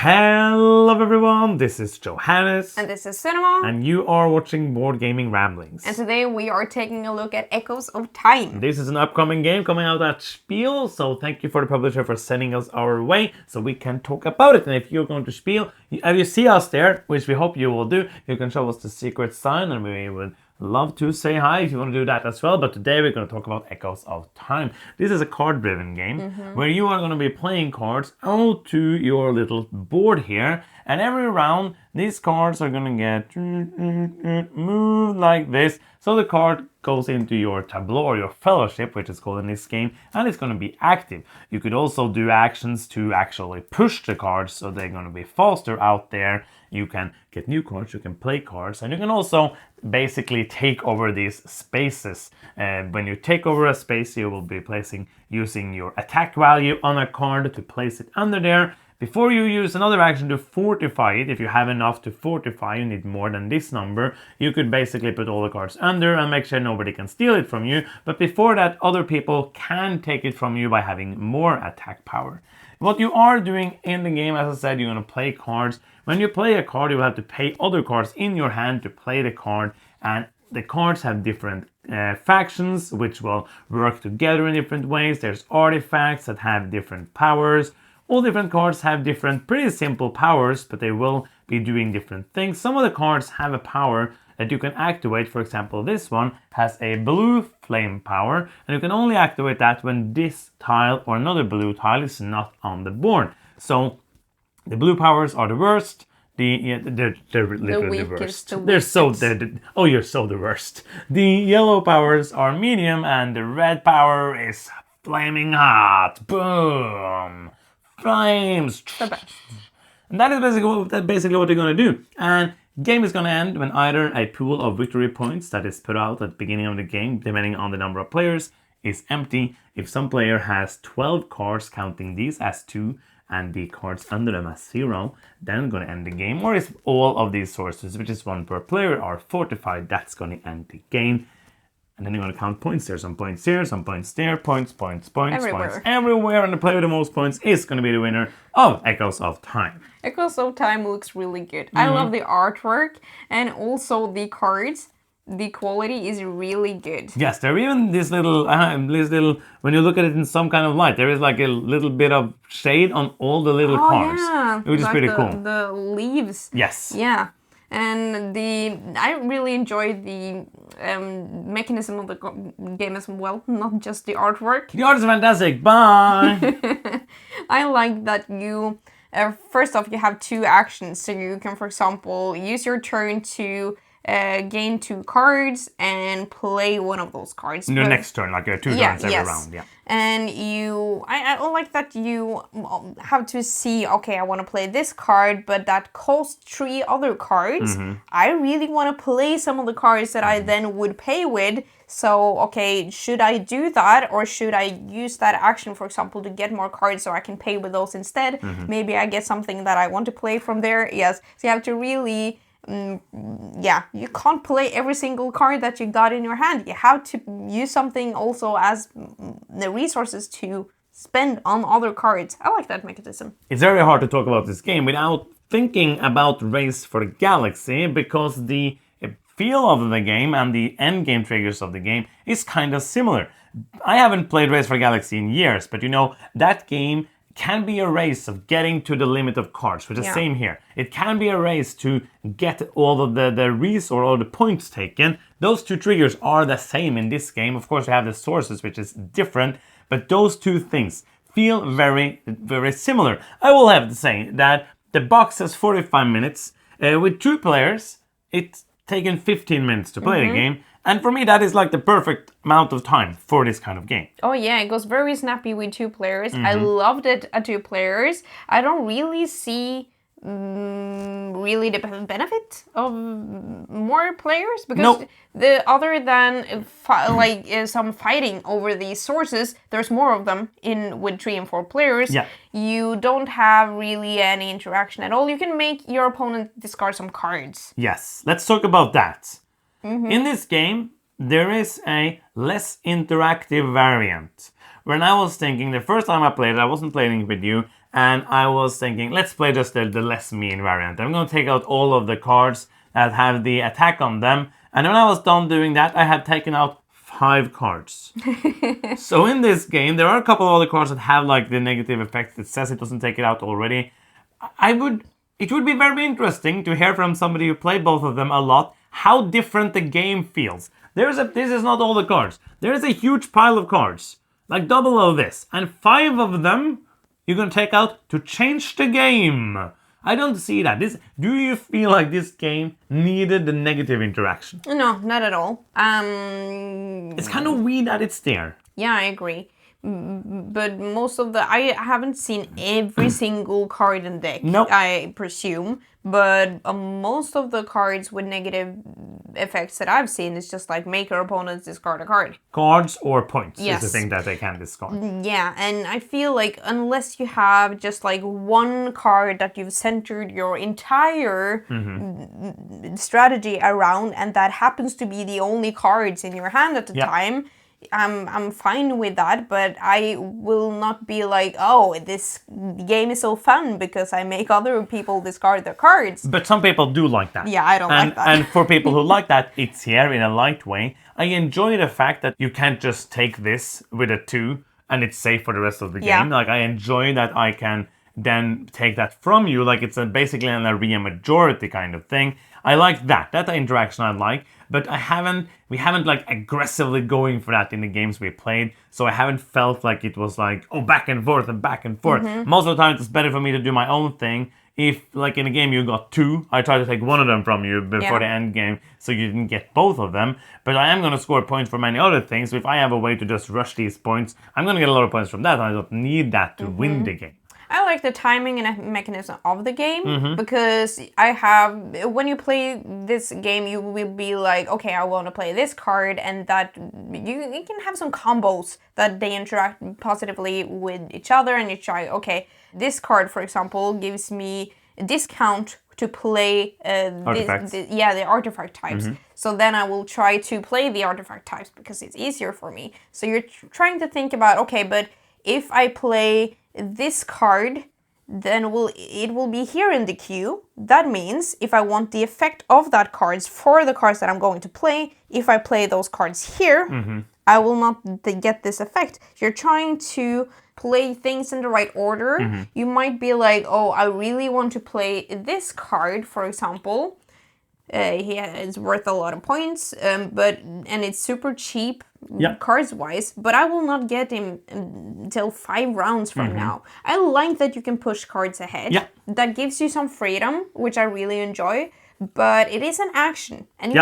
Hello everyone, this is Johannes. And this is Cinema. And you are watching Board Gaming Ramblings. And today we are taking a look at Echoes of Time. This is an upcoming game coming out at Spiel, so thank you for the publisher for sending us our way so we can talk about it. And if you're going to Spiel, if you see us there, which we hope you will do, you can show us the secret sign and we would love to say hi if you want to do that as well. But today we're going to talk about Echoes of Time. This is a card-driven game where you are going to be playing cards onto your little board here. And every round, these cards are going to get moved like this. So the card goes into your tableau or your fellowship, which is called in this game, and it's going to be active. You could also do actions to actually push the cards so they're going to be faster out there. You can get new cards, you can play cards, and you can also basically take over these spaces. When you take over a space, you will be using your attack value on a card to place it under there. Before you use another action to fortify it, if you have enough to fortify, you need more than this number, you could basically put all the cards under and make sure nobody can steal it from you. But before that, other people can take it from you by having more attack power. What you are doing in the game, as I said, you're going to play cards. When you play a card, you will have to pay other cards in your hand to play the card, and the cards have different factions which will work together in different ways. There's artifacts that have different powers. All different cards have different, pretty simple powers, but they will be doing different things. Some of the cards have a power that you can activate. For example, this one has a blue flame power, and you can only activate that when this tile or another blue tile is not on the board. So the blue powers are the worst. They're literally the worst. You're so the worst. The yellow powers are medium, and the red power is flaming hot. Boom. Flames. And that is basically what they're going to do. And game is going to end when either a pool of victory points that is put out at the beginning of the game, depending on the number of players, is empty. If some player has 12 cards, counting these as 2 and the cards under them as 0, then going to end the game. Or if all of these sources, which is 1 per player, are fortified, that's going to end the game. And then you're going to count points there, some points here, some points there, points everywhere. And the player with the most points is going to be the winner of Echoes of Time. Echoes of Time looks really good. I love the artwork and also the cards. The quality is really good. Yes, there are even this little, when you look at it in some kind of light, there is like a little bit of shade on all the little cards. Yeah. Which is like pretty cool. The leaves. Yes. Yeah. And I really enjoyed the mechanism of the game as well, not just the artwork. The art is fantastic. Bye. I like that you, first off, you have 2 actions. So you can, for example, use your turn to gain 2 cards and play one of those cards. Your next turn, like 2 turns every round. Yeah. And I like that you have to see, okay, I want to play this card, but that costs 3 other cards. I really want to play some of the cards that I then would pay with. So, okay, should I do that, or should I use that action, for example, to get more cards so I can pay with those instead? Maybe I get something that I want to play from there. Yes, so you have to really... you can't play every single card that you got in your hand. You have to use something also as the resources to spend on other cards. I like that mechanism. It's very hard to talk about this game without thinking about Race for the Galaxy, because the feel of the game and the end game triggers of the game is kind of similar. I haven't played Race for the Galaxy in years, but you know, that game can be a race of getting to the limit of cards, which is the same here. It can be a race to get all of the resource or the points taken. Those 2 triggers are the same in this game. Of course, we have the sources, which is different, but those 2 things feel very, very similar. I will have to say that the box has 45 minutes. With 2 players, it's taken 15 minutes to play the game. And for me, that is like the perfect amount of time for this kind of game. Oh yeah, it goes very snappy with 2 players. I loved it at 2 players. I don't really see really the benefit of more players, because other than some fighting over these sources, there's more of them with 3 and 4 players. Yeah. You don't have really any interaction at all. You can make your opponent discard some cards. Yes, let's talk about that. In this game, there is a less interactive variant. When I was thinking, the first time I played it, I wasn't playing it with you, and I was thinking, let's play just the less mean variant. I'm going to take out all of the cards that have the attack on them. And when I was done doing that, I had taken out 5 cards. So in this game, there are a couple of other cards that have like the negative effect. It says it doesn't take it out already. It would be very interesting to hear from somebody who played both of them a lot how different the game feels. This is not all the cards. There is a huge pile of cards, like double of this, and 5 of them you're gonna take out to change the game. I don't see that. Do you feel like this game needed the negative interaction? No, not at all. It's kind of weird that it's there. Yeah, I agree. But I haven't seen every single card in deck, Nope. I presume. But most of the cards with negative effects that I've seen is just like make your opponents discard a card. Cards or points Yes. is the thing that they can discard. Yeah, and I feel like unless you have just like one card that you've centered your entire strategy around, and that happens to be the only cards in your hand at the time, I'm fine with that, but I will not be like, oh, this game is so fun because I make other people discard their cards. But some people do like that. Yeah, I don't like that. And for people who like that, it's here in a light way. I enjoy the fact that you can't just take this with a 2 and it's safe for the rest of the game. Like, I enjoy that I can then take that from you. Like, it's basically an area majority kind of thing. I like that. That interaction I like. But we haven't like aggressively going for that in the games we played. So I haven't felt like it was like, oh, back and forth and back and forth. Most of the time it's better for me to do my own thing. If like in a game you got 2, I try to take one of them from you before the end game so you didn't get both of them. But I am going to score points for many other things. So if I have a way to just rush these points, I'm going to get a lot of points from that. And I don't need that to win the game. I like the timing and mechanism of the game because when you play this game, you will be like, okay, I want to play this card, and that you can have some combos that they interact positively with each other, and you try, okay, this card, for example, gives me a discount to play the artifact types. So then I will try to play the artifact types because it's easier for me. So you're trying to think about, okay, but if I play this card, then it will be here in the queue. That means if I want the effect of that cards for the cards that I'm going to play, if I play those cards here, I will not get this effect. You're trying to play things in the right order. You might be like, oh, I really want to play this card, for example. It's worth a lot of points, and it's super cheap cards wise, but I will not get him until 5 rounds from now. I like that you can push cards ahead. That gives you some freedom, which I really enjoy, but it is an action, and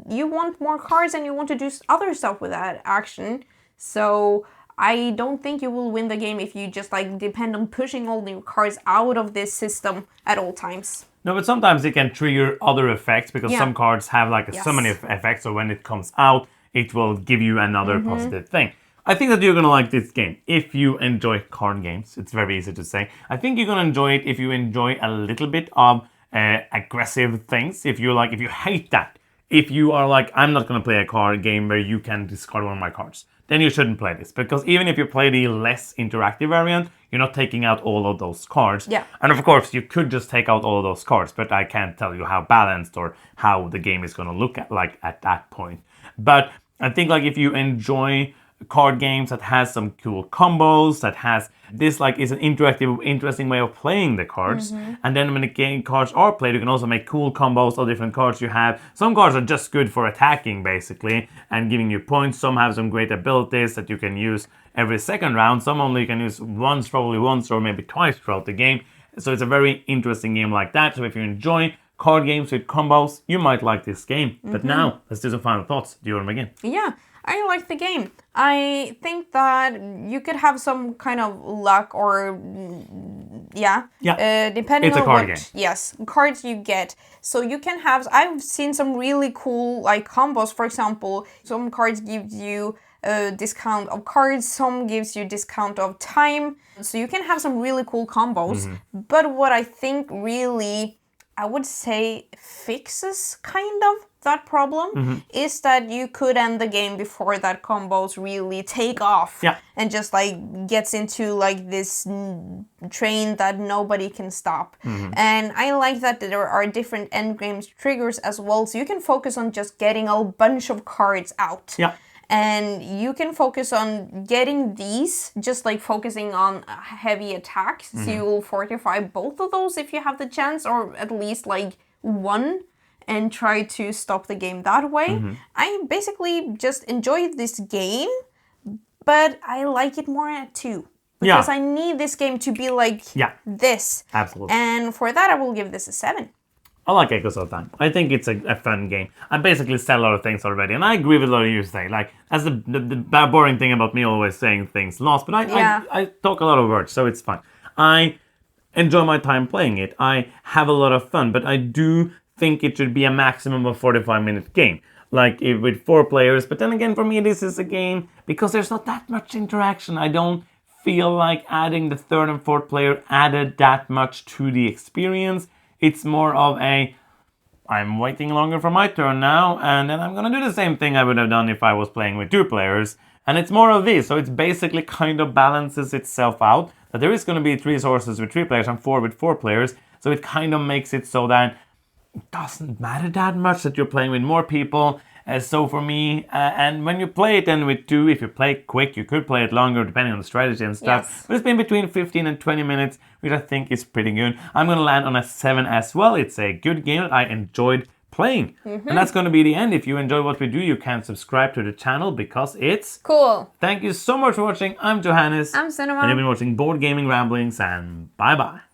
you want more cards and you want to do other stuff with that action. So I don't think you will win the game if you just like depend on pushing all your cards out of this system at all times. No, but sometimes it can trigger other effects because some cards have like so many effects, so when it comes out, it will give you another positive thing. I think that you're going to like this game if you enjoy card games. It's very easy to say. I think you're going to enjoy it if you enjoy a little bit of aggressive things. If you hate that. If you are like, I'm not going to play a card game where you can discard one of my cards, then you shouldn't play this. Because even if you play the less interactive variant, you're not taking out all of those cards. And of course, you could just take out all of those cards, but I can't tell you how balanced or how the game is going to look at that point. But I think like if you enjoy card games that has some cool combos, that has this like is an interesting way of playing the cards. And then when the game cards are played, you can also make cool combos of different cards you have. Some cards are just good for attacking basically and giving you points. Some have some great abilities that you can use every second round. Some only you can use probably once or maybe twice throughout the game. So it's a very interesting game like that. So if you enjoy card games with combos, you might like this game. But now let's do some final thoughts. Do you want to begin? Yeah. I like the game. I think that you could have some kind of luck or depending it's a on card what game. Cards you get. So you can have. I've seen some really cool like combos. For example, some cards give you a discount of cards. Some gives you discount of time. So you can have some really cool combos. But what I think really, I would say, fixes kind of that problem is that you could end the game before that combos really take off. Yeah. And just like gets into like this train that nobody can stop. And I like that there are different endgame triggers as well, so you can focus on just getting a bunch of cards out. Yeah. And you can focus on getting these, just like focusing on heavy attacks. So you will fortify both of those if you have the chance, or at least like one, and try to stop the game that way. I basically just enjoy this game, but I like it more at 2. Because I need this game to be like this. Absolutely. And for that, I will give this a 7. I like Echoes of Time. I think it's a fun game. I basically said a lot of things already, and I agree with a lot of you say. Like, that's the boring thing about me always saying things lost, but I talk a lot of words, so it's fine. I enjoy my time playing it. I have a lot of fun, but I do think it should be a maximum of 45-minute game. Like, with 4 players, but then again, for me, this is a game, because there's not that much interaction. I don't feel like adding the 3rd and 4th player added that much to the experience. It's more of I'm waiting longer for my turn now, and then I'm gonna do the same thing I would have done if I was playing with 2 players. And it's more of this, so it's basically kind of balances itself out. That there is gonna be 3 sources with 3 players and 4 with 4 players, so it kind of makes it so that it doesn't matter that much that you're playing with more people. So for me, and when you play it then with 2, if you play quick, you could play it longer depending on the strategy and stuff. Yes. But it's been between 15 and 20 minutes, which I think is pretty good. I'm going to land on a 7 as well. It's a good game that I enjoyed playing. And that's going to be the end. If you enjoy what we do, you can subscribe to the channel because it's cool. Thank you so much for watching. I'm Johannes. I'm Cinema. And you've been watching Board Gaming Ramblings, and bye-bye.